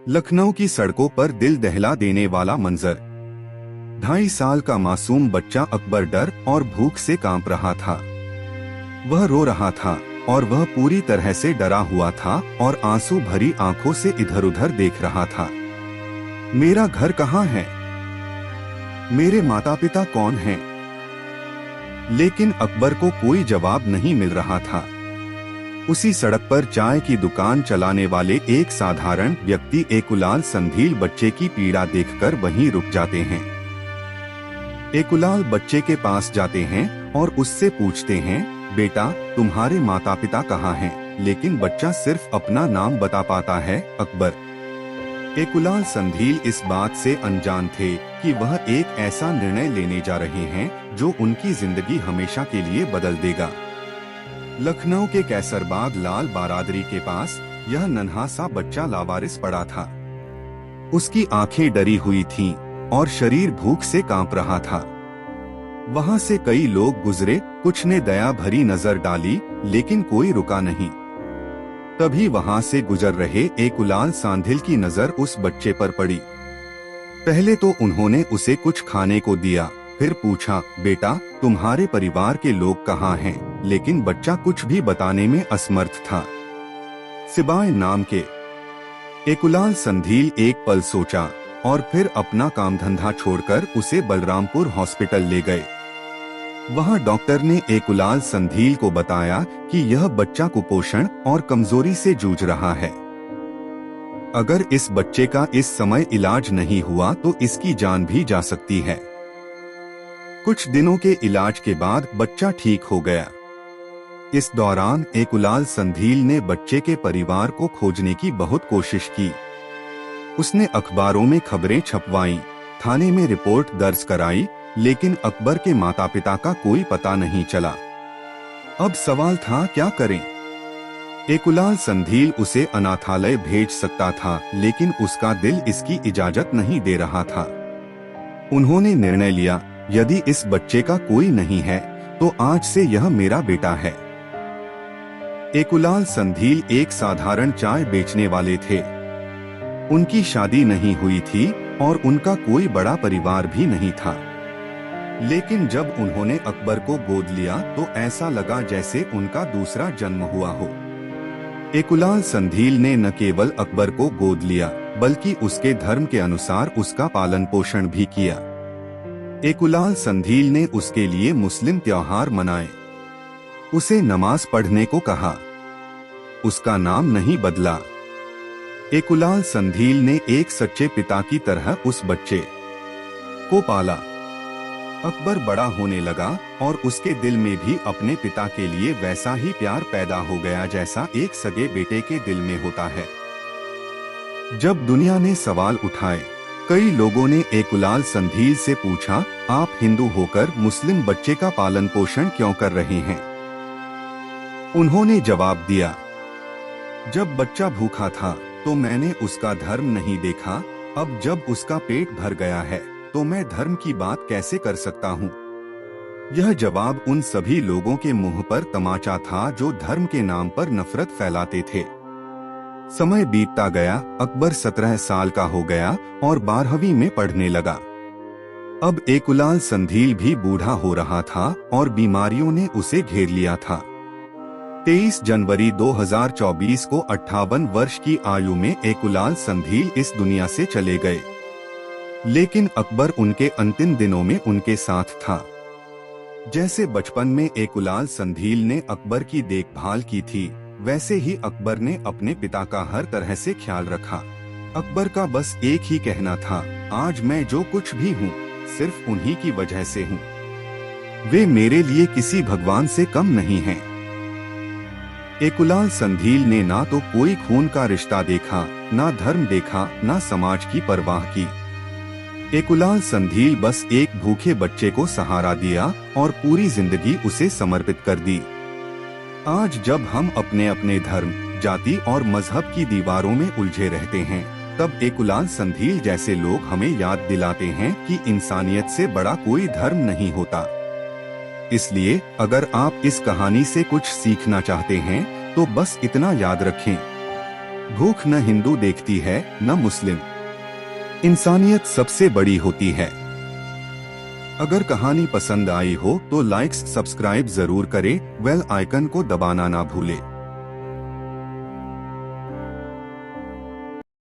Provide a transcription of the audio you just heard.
लखनऊ की सड़कों पर दिल दहला देने वाला मंजर। 2.5 साल का मासूम बच्चा अकबर डर और भूख से कांप रहा था। वह रो रहा था और वह पूरी तरह से डरा हुआ था और आंसू भरी आंखों से इधर उधर देख रहा था। मेरा घर कहाँ है? मेरे माता पिता कौन हैं? लेकिन अकबर को कोई जवाब नहीं मिल रहा था। उसी सड़क पर चाय की दुकान चलाने वाले एक साधारण व्यक्ति एकुलाल संधील बच्चे की पीड़ा देखकर वहीं रुक जाते हैं। एकुलाल बच्चे के पास जाते हैं और उससे पूछते हैं, बेटा तुम्हारे माता पिता कहाँ हैं? लेकिन बच्चा सिर्फ अपना नाम बता पाता है, अकबर। एकुलाल संधील इस बात से अनजान थे कि वह एक ऐसा निर्णय लेने जा रहे हैं जो उनकी जिंदगी हमेशा के लिए बदल देगा। लखनऊ के कैसरबाग लाल बारादरी के पास यह नन्हा सा बच्चा लावारिस पड़ा था। उसकी आंखें डरी हुई थीं और शरीर भूख से कांप रहा था। वहां से कई लोग गुजरे, कुछ ने दया भरी नजर डाली, लेकिन कोई रुका नहीं। तभी वहां से गुजर रहे एकुलाल सांधिल की नजर उस बच्चे पर पड़ी। पहले तो उन्होंने उसे कुछ खाने को दिया, फिर पूछा, बेटा तुम्हारे परिवार के लोग कहाँ हैं? लेकिन बच्चा कुछ भी बताने में असमर्थ था, सिवाय नाम के। एकुलाल संधील एक पल सोचा और फिर अपना काम धंधा छोड़कर उसे बलरामपुर हॉस्पिटल ले गए। वहां डॉक्टर ने एकुलाल संधील को बताया कि यह बच्चा कुपोषण और कमजोरी से जूझ रहा है। अगर इस बच्चे का इस समय इलाज नहीं हुआ तो इसकी जान भी जा सकती है। कुछ दिनों के इलाज के बाद बच्चा ठीक हो गया। इस दौरान एकुलाल संधील ने बच्चे के परिवार को खोजने की बहुत कोशिश की। उसने अखबारों में खबरें छपवाईं, थाने में रिपोर्ट दर्ज कराई, लेकिन अकबर के माता पिता का कोई पता नहीं चला। अब सवाल था, क्या करें? एकुलाल संधील उसे अनाथालय भेज सकता था, लेकिन उसका दिल इसकी इजाजत नहीं दे रहा था। उन्होंने निर्णय लिया, यदि इस बच्चे का कोई नहीं है तो आज से यह मेरा बेटा है। एकुलाल संधील एक साधारण चाय बेचने वाले थे। उनकी शादी नहीं हुई थी और उनका कोई बड़ा परिवार भी नहीं था। लेकिन जब उन्होंने अकबर को गोद लिया तो ऐसा लगा जैसे उनका दूसरा जन्म हुआ हो। एकुलाल संधील ने न केवल अकबर को गोद लिया, बल्कि उसके धर्म के अनुसार उसका पालन पोषण भी किया। एकुलाल संधील ने उसके लिए मुस्लिम त्योहार मनाए, उसे नमाज पढ़ने को कहा, उसका नाम नहीं बदला। एकुलाल संधील ने एक सच्चे पिता की तरह उस बच्चे को पाला। अकबर बड़ा होने लगा और उसके दिल में भी अपने पिता के लिए वैसा ही प्यार पैदा हो गया जैसा एक सगे बेटे के दिल में होता है। जब दुनिया ने सवाल उठाए, कई लोगों ने एकुलाल संधील से पूछा, आप हिंदू होकर मुस्लिम बच्चे का पालन पोषण क्यों कर रहे हैं? उन्होंने जवाब दिया, जब बच्चा भूखा था तो मैंने उसका धर्म नहीं देखा, अब जब उसका पेट भर गया है तो मैं धर्म की बात कैसे कर सकता हूँ? यह जवाब उन सभी लोगों के मुंह पर तमाचा था जो धर्म के नाम पर नफरत फैलाते थे। समय बीतता गया, अकबर 17 साल का हो गया और 12वीं में पढ़ने लगा। अब एकुलाल संधील भी बूढ़ा हो रहा था और बीमारियों ने उसे घेर लिया था। 23 जनवरी 2024 को 58 वर्ष की आयु में एकुलाल संधील इस दुनिया से चले गए। लेकिन अकबर उनके अंतिम दिनों में उनके साथ था। जैसे बचपन में एकुलाल संधील ने अकबर की देखभाल की थी, वैसे ही अकबर ने अपने पिता का हर तरह से ख्याल रखा। अकबर का बस एक ही कहना था, आज मैं जो कुछ भी हूँ सिर्फ उन्हीं की वजह से हूँ। वे मेरे लिए किसी भगवान से कम नहीं हैं। एकुलाल संधील ने ना तो कोई खून का रिश्ता देखा, ना धर्म देखा, ना समाज की परवाह की। एकुलाल संधील बस एक भूखे बच्चे को सहारा दिया और पूरी जिंदगी उसे समर्पित कर दी। आज जब हम अपने अपने धर्म, जाति और मजहब की दीवारों में उलझे रहते हैं, तब एकुलाल संधील जैसे लोग हमें याद दिलाते हैं कि इंसानियत से बड़ा कोई धर्म नहीं होता। इसलिए अगर आप इस कहानी से कुछ सीखना चाहते हैं तो बस इतना याद रखें, भूख न हिंदू देखती है न मुस्लिम, इंसानियत सबसे बड़ी होती है। अगर कहानी पसंद आई हो तो लाइक्स सब्सक्राइब जरूर करें, बेल आइकन को दबाना ना भूलें।